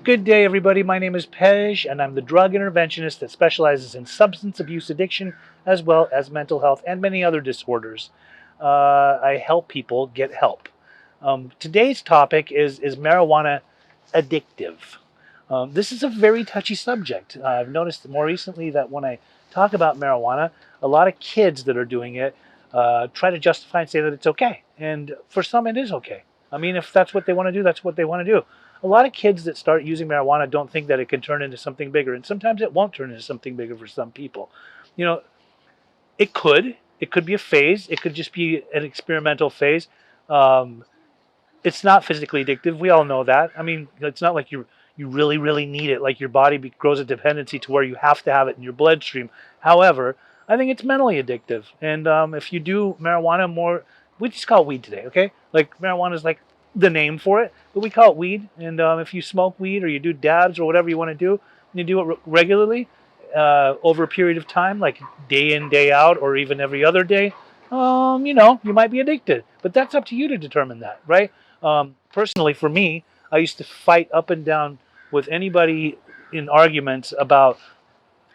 Good day, everybody. My name is Pej, and I'm the drug interventionist that specializes in substance abuse addiction as well as mental health and many other disorders. I help people get help. Today's topic is marijuana addictive? This is a very touchy subject. I've noticed more recently that when I talk about marijuana, a lot of kids that are doing it try to justify and say that it's okay. And for some, it is okay. I mean, if that's what they want to do, that's what they want to do. A lot of kids that start using marijuana don't think that it can turn into something bigger. And sometimes it won't turn into something bigger for some people. You know, it could. It could be a phase. It could just be an experimental phase. Um, it's not physically addictive. We all know that. I mean, it's not like you really, really need it. Like your body grows a dependency to where you have to have it in your bloodstream. However, I think it's mentally addictive. And if you do marijuana more, we just call it weed today, okay? Like marijuana is like the name for it, but we call it weed. And if you smoke weed or you do dabs or whatever you want to do, and you do it regularly over a period of time, like day in, day out, or even every other day, you might be addicted. But that's up to you to determine that, right? Personally, for me, I used to fight up and down with anybody in arguments about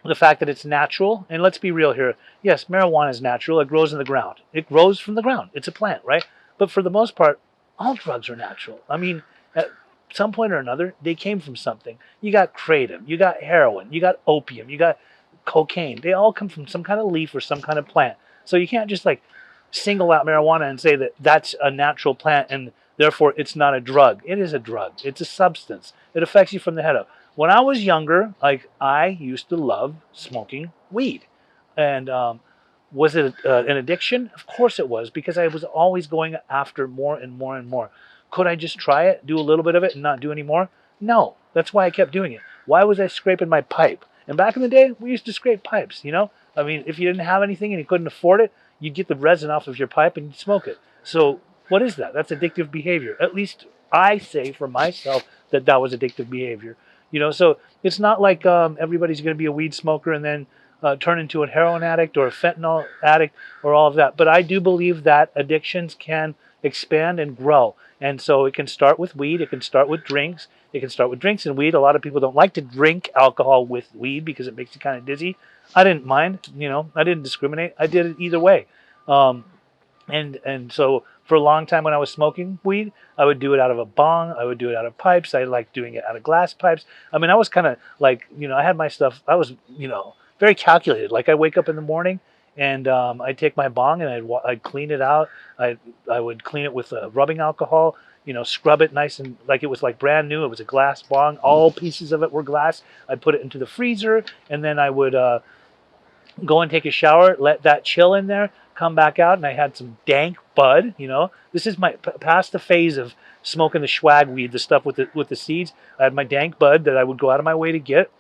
the fact that it's natural. And let's be real here. Yes, marijuana is natural. It grows in the ground. It grows from the ground. It's a plant, right? But for the most part, all drugs are natural. I mean, at some point or another, they came from something. You got kratom, you got heroin, you got opium, you got cocaine. They all come from some kind of leaf or some kind of plant. So you can't just like single out marijuana and say that that's a natural plant and therefore it's not a drug. It is a drug. It's a substance. It affects you from the head up. When I was younger, like I used to love smoking weed. And was it an addiction? Of course it was, because I was always going after more and more and more. Could I just try it, do a little bit of it and not do any more? No. That's why I kept doing it. Why was I scraping my pipe? And back in the day, we used to scrape pipes, you know? I mean, if you didn't have anything and you couldn't afford it, you'd get the resin off of your pipe and you'd smoke it. So what is that? That's addictive behavior. At least I say for myself that that was addictive behavior. You know, so it's not like everybody's going to be a weed smoker and then turn into a heroin addict or a fentanyl addict or all of that. But I do believe that addictions can expand and grow. And so it can start with weed. It can start with drinks. It can start with drinks and weed. A lot of people don't like to drink alcohol with weed because it makes you kind of dizzy. I didn't mind. You know, I didn't discriminate. I did it either way. And so for a long time when I was smoking weed, I would do it out of a bong. I would do it out of pipes. I liked doing it out of glass pipes. I mean, I was kind of like, I had my stuff. I was, very calculated. Like I wake up in the morning and I'd take my bong and I'd clean it out. I would clean it with rubbing alcohol, scrub it nice and like it was like brand new. It was a glass bong. All pieces of it were glass. I'd put it into the freezer and then I would go and take a shower, let that chill in there, come back out, and I had some dank bud. This is my past the phase of smoking the swag weed, the stuff with the seeds. I had my dank bud that I would go out of my way to get.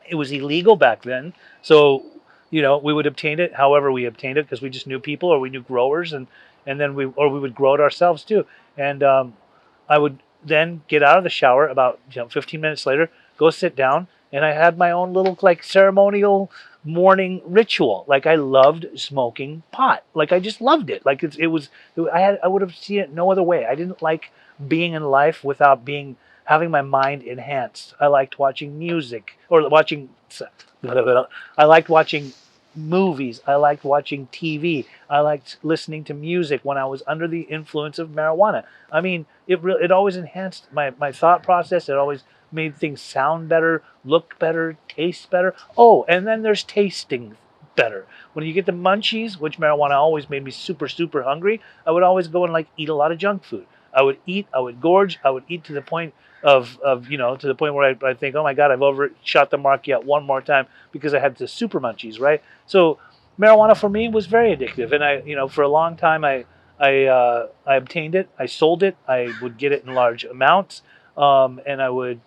It was illegal back then, so we would obtain it however we obtained it because we just knew people or we knew growers, and then we would grow it ourselves too. And I would then get out of the shower about 15 minutes later, go sit down, and I had my own little like ceremonial morning ritual. Like I loved smoking pot. Like I just loved it. Like I would have seen it no other way. I didn't like being in life without having my mind enhanced. I liked watching music or watching. I liked watching movies. I liked watching TV. I liked listening to music when I was under the influence of marijuana. I mean, it always enhanced my thought process. It always made things sound better, look better, taste better. Oh, and then there's tasting better. When you get the munchies, which marijuana always made me super, super hungry, I would always go and like eat a lot of junk food. I would gorge, I would eat to the point of to the point where I think, oh my God, I've overshot the mark yet one more time because I had the super munchies, right? So marijuana for me was very addictive. And I, for a long time, I obtained it. I sold it. I would get it in large amounts. And I would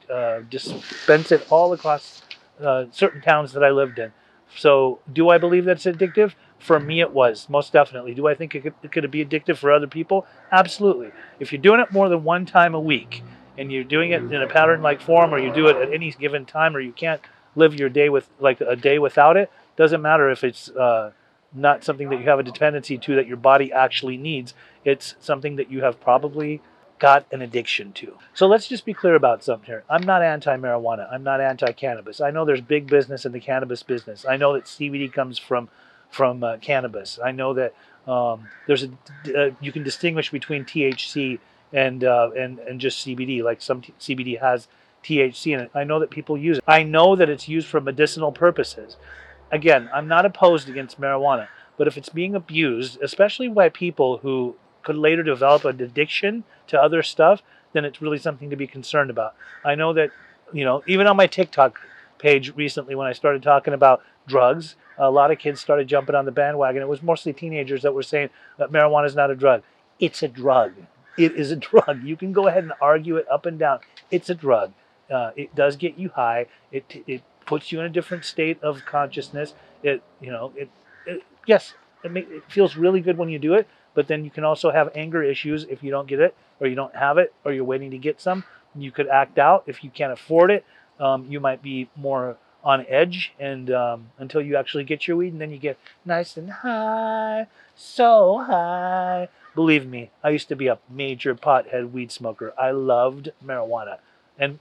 dispense it all across certain towns that I lived in. So do I believe that's addictive? For me, it was, most definitely. Do I think it could be addictive for other people? Absolutely. If you're doing it more than one time a week, and you're doing it in a pattern-like form, or you do it at any given time, or you can't live your day with like a day without it, doesn't matter if it's not something that you have a dependency to that your body actually needs. It's something that you have probably got an addiction to. So let's just be clear about something here. I'm not anti-marijuana. I'm not anti-cannabis. I know there's big business in the cannabis business. I know that CBD comes from cannabis. I know that there's you can distinguish between THC and just CBD. Like some CBD has THC in it. I know that people use it. I know that it's used for medicinal purposes. Again, I'm not opposed against marijuana, but if it's being abused, especially by people who could later develop an addiction to other stuff, then it's really something to be concerned about. I know that, even on my TikTok page recently, when I started talking about drugs, a lot of kids started jumping on the bandwagon. It was mostly teenagers that were saying that marijuana is not a drug. It's a drug. It is a drug. You can go ahead and argue it up and down. It's a drug. It does get you high. It puts you in a different state of consciousness. Yes, it feels really good when you do it, but then you can also have anger issues if you don't get it, or you don't have it, or you're waiting to get some. You could act out if you can't afford it. You might be more on edge, and until you actually get your weed, and then you get nice and high, so high. Believe me, I used to be a major pothead weed smoker. I loved marijuana, and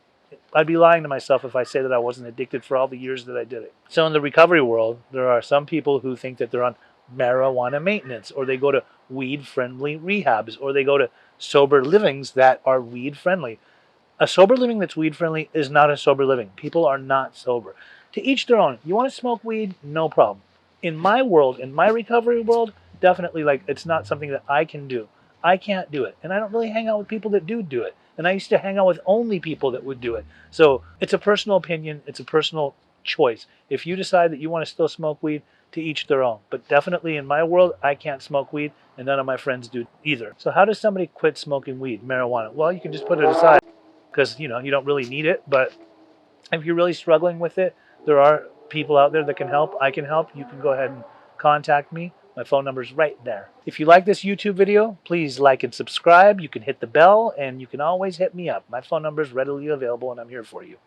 I'd be lying to myself if I say that I wasn't addicted for all the years that I did it. So in the recovery world, there are some people who think that they're on marijuana maintenance, or they go to weed-friendly rehabs, or they go to sober livings that are weed-friendly. A sober living that's weed-friendly is not a sober living. People are not sober. To each their own. You want to smoke weed? No problem. In my world, in my recovery world, definitely, it's not something that I can do. I can't do it. And I don't really hang out with people that do it. And I used to hang out with only people that would do it. So it's a personal opinion. It's a personal choice. If you decide that you want to still smoke weed, to each their own. But definitely in my world, I can't smoke weed, and none of my friends do either. So how does somebody quit smoking weed, marijuana? Well, you can just put it aside because, you don't really need it. But if you're really struggling with it, there are people out there that can help. I can help. You can go ahead and contact me. My phone number is right there. If you like this YouTube video, please like and subscribe. You can hit the bell, and you can always hit me up. My phone number is readily available, and I'm here for you.